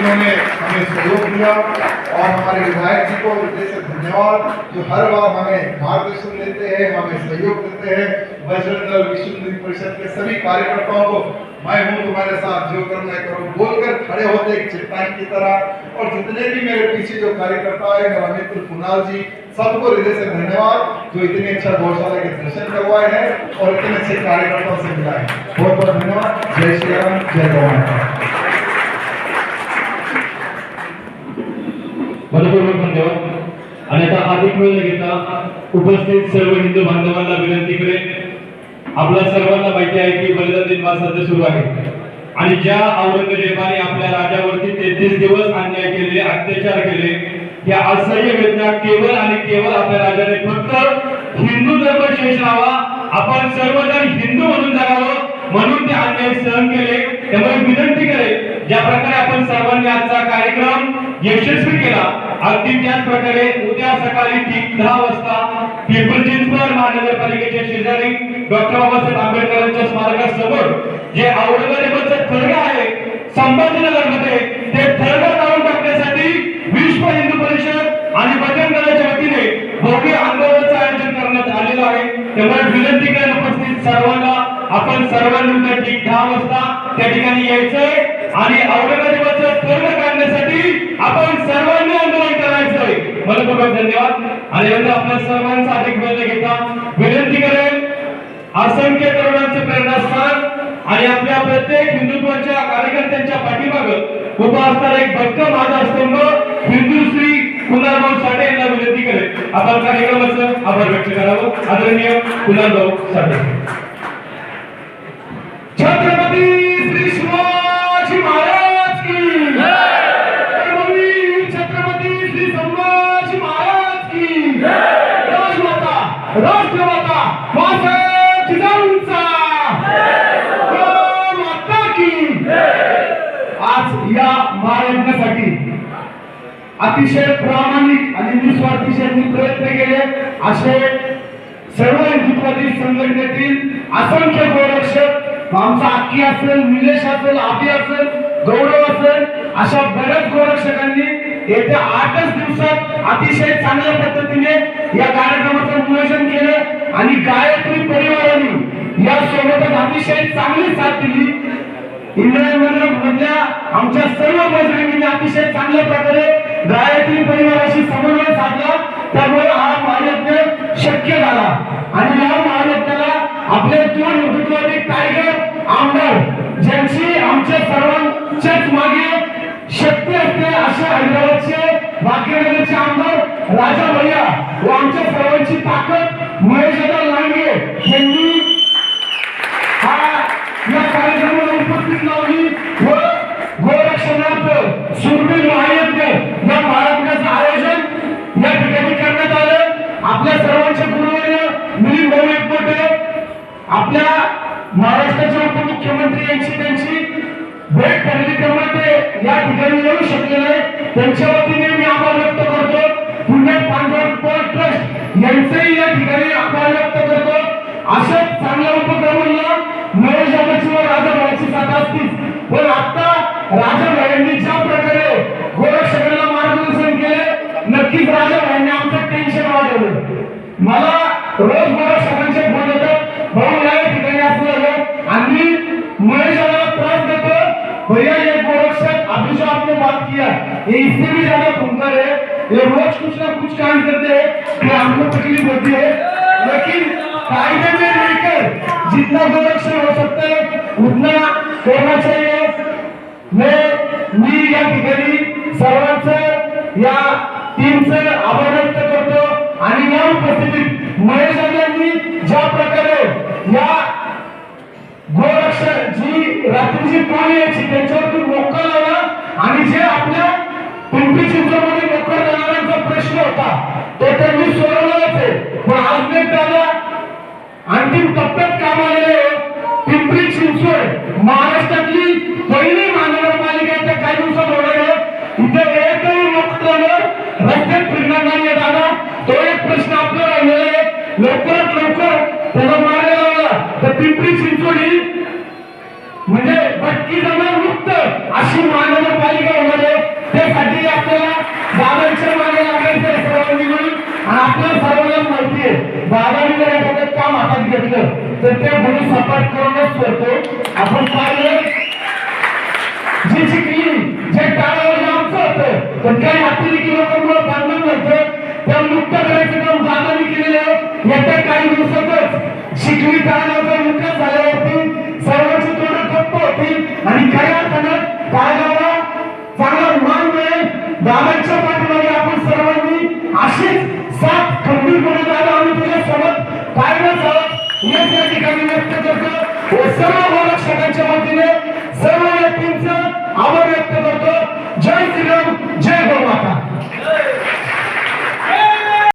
जिन्होंने हमें सहयोग दिया, और हमारे विधायक जी को हृदय से धन्यवाद, जो हर बार हमें मार्गदर्शन देते हैं, हमें सहयोग देते हैं। बजरंग दल विश्व हिंदू परिषद के सभी कार्यकर्ताओं को मैं हूँ तुम्हारे साथ, जो करना है करो बोलकर खड़े होते एक चट्टान की तरह। और जितने भी मेरे पीछे जो कार्यकर्ता है, मेरा मित्र कुणाल जी, सबको हृदय से धन्यवाद, जो इतने अच्छा गौशाला के दर्शन करवाए हैं और इतने अच्छे कार्यकर्ताओं से मिला है। बहुत बहुत धन्यवाद। जय श्री राम, जय गौ माता। मनपूर्वक धन्यवाद। आणि आता अधिक वेळ न घेता उपस्थित सर्व हिंदू बांधवांना विनंती करेन, आपल्या सर्वांना माहिती आहे की बलिदान दिन सध्या सुरू आहे आणि ज्या औरंगजेबाने आपल्या राजावरती 33 दिवस अन्याय केले, अत्याचार केले, या असह्य वेदना केवळ आणि केवळ आपल्या राजाने फक्त हिंदू धर्म शेष राहावा, आपण सर्वजण हिंदू म्हणून जगावं म्हणून ते अन्याय सहन केले। त्यामुळे विनंती करेन, ज्या प्रकारे आपण सर्वांनी आजचा कार्यक्रम यशस्वी केला, अगदी त्याच प्रकारे उद्या सकाळी ठीक 10 वाजता पिंपरी चिंचवड महानगरपालिकेच्या शेजारी डॉक्टर बाबासाहेब आंबेडकरांच्या स्मारकासमोर जे औरंगजेबाचं थडगा आहे संभाजीनगरमध्ये, ते थडगा काढून टाकण्यासाठी विश्व हिंदू परिषद आणि बजरंग दलाच्या वतीने भव्य आंदोलनाचं आयोजन करण्यात आलेलं आहे। त्यामुळे विनंती करेन उपस्थित सर्वांना, आपण सर्वांनी उद्या ठीक 10 वाजता त्या ठिकाणी यायचंय आणि औरंगजेबाचं थडगा काढण्यासाठी आपण सर्वांनी आंदोलन करायचंय। मनपूर्वक धन्यवाद। आणि नंतर आपल्या सर्वांचा अधिक वेळ घेता विनंती करेन, असंख्य तरुणांचे प्रेरणास्थान आणि आपल्या प्रत्येक हिंदुत्वाच्या कार्यकर्त्यांच्या पाठीमागे उभा असणारा एक भक्कम आधारस्तंभ हिंदू श्री कुणालभाऊ साठे यांना विनंती करेन, आपण कार्यक्रमाचं आभार व्यक्त करावं। आदरणीय कुणालभाऊ साठे। छत्रपती श्री शिवाजी महाराज की जय, छत्रपती श्री संभाजी महाराज की जय, राजमाता राष्ट्रमाता माता जिजाऊंचा जय, माता की जय। आज या महायज्ञासाठी अतिशय प्रामाणिक आणि निस्वार्थी प्रयत्न केले असे सर्व हिंदुत्ववादी संघटनेतील असंख्य गोरक्षक, आमचा अक्की असेल, निलेश असेल, आबी असेल, गौरव असेल, अशा बऱ्याच गोरक्षकांनी येत्या 8च दिवसात अतिशय चांगल्या पद्धतीने या कार्यक्रमाचं नियोजन केलं आणि गायत्री परिवाराने या सोबतच अतिशय चांगली साथ दिली। इंग्लंडमधल्या आमच्या सर्व बजरंगींनी अतिशय चांगल्या प्रकारे गायत्री परिवाराशी समन्वय साधला, त्यामुळे हा महायज्ञ शक्य झाला। आणि या महायज्ञाला आपले 2 हिंदुत्ववादी टायगर आमदार, ज्यांची आमच्या सर्वांच्याच मागे शक्ती असते, असे हैदराबादचे भाग्यनगरचे आमदार राजा भैया व आमच्या सर्वांची ताकद महेशदा लांडगे यांनी हा या कार्यक्रमाला उपस्थित लावली व गोरक्षणार्थ सुरवीर महायज्ञ या महायज्ञाचं आयोजन या ठिकाणी करण्यात आलं। आपल्या सर्वांचे गुरुवर्य मिलिंद भाऊ एकबोटे, आपल्या महाराष्ट्राचे उपमुख्यमंत्री यांची त्यांची भेट ठरली, त्यामुळे ते या ठिकाणी येऊ शकले नाही, त्यांच्या वतीने मी आभार व्यक्त करतो। पुणे पांडुरंग पोर्ट ट्रस्ट यांचेही या ठिकाणी आभार व्यक्त करतो। अशाच चांगल्या उपक्रमांना महेश व राजाभाईची साथ असतील, पण आता राजाभाईंनी ज्या प्रकारे गोरक्षकांना मार्गदर्शन केले, नक्कीच राजाभाईंनी आमचं टेन्शन वाढवलं। मला रोज गोरक्षकांचे फोन येतात, भाऊ या ठिकाणी असं झालं आणि महेशाला त्रास देतो, भैया ये गोरक्षक अभी जो आपने बात किया ये इससे भी ज्यादा खूंखार है, ये रोज कुछ ना कुछ काम करते हैं कि हमको तकलीफ होती है, लेकिन कायदे में रहकर जितना गोरक्षण हो सकता है उतना करना चाहिए। मी या ठिकाणी सर्वांचं या टीमचं आभार व्यक्त करतो आणि या उपस्थितीत महेश यांनी ज्या प्रकारे या गोरक्षक जी रात्रीची पाणी यायची त्यांच्यावरती मोका लावला आणि जे आपल्या पिंपरी चिंचवडमध्ये मोका देणाऱ्यांचा प्रश्न होता तो त्यांनी सोडवलाच आहे। पण आज मी त्याला अंतिम टप्प्यात काम आलेले पिंपरी चिंचवड महाराष्ट्रातली पहिली महानगरपालिका त्या काही दिवसात होणार आहे, इथे एकही मोकळं रस्त्यात फिरणार नाहीये दादा, तो एक प्रश्न आपला राहिलेला आहे, लवकरात लवकर त्याला मार्ग लावला तर पिंपरी चिंचवड म्हणजे भटकी जमीन मुक्त अशी महानगरपालिका होणार आहे। आपल्या सर्वांना माहिती आहे दादाने जर एखादं काम हातात घेतलं तर ते गुरु सपाट करूनच करतो. आपण पाहिलं जी शिकली जे टाळावर आमचं होतं पण काही अतिरेकी लोकांमुळे बंधन होतं त्या मुक्त करायचं काम दादाने केलेलं येत्या काही दिवसातच शिकली टाळावर मुक्त झाल्यावरती सर्वांची तोंड ठप्प होतील आणि काही अर्थानं टाळगावला चांगला मान मिळेल. दादांच्या पाठीमागे आपण सर्वांनी अशीच साथ खंबीरपणे दादा आम्ही तुझ्यासोबत कायमच आहोत हेच या ठिकाणी व्यक्त करतो व सर्व महाराष्ट्राच्या वतीने सर्व व्यक्तींचं आभार व्यक्त करतो. जय श्रीराम, जय हो.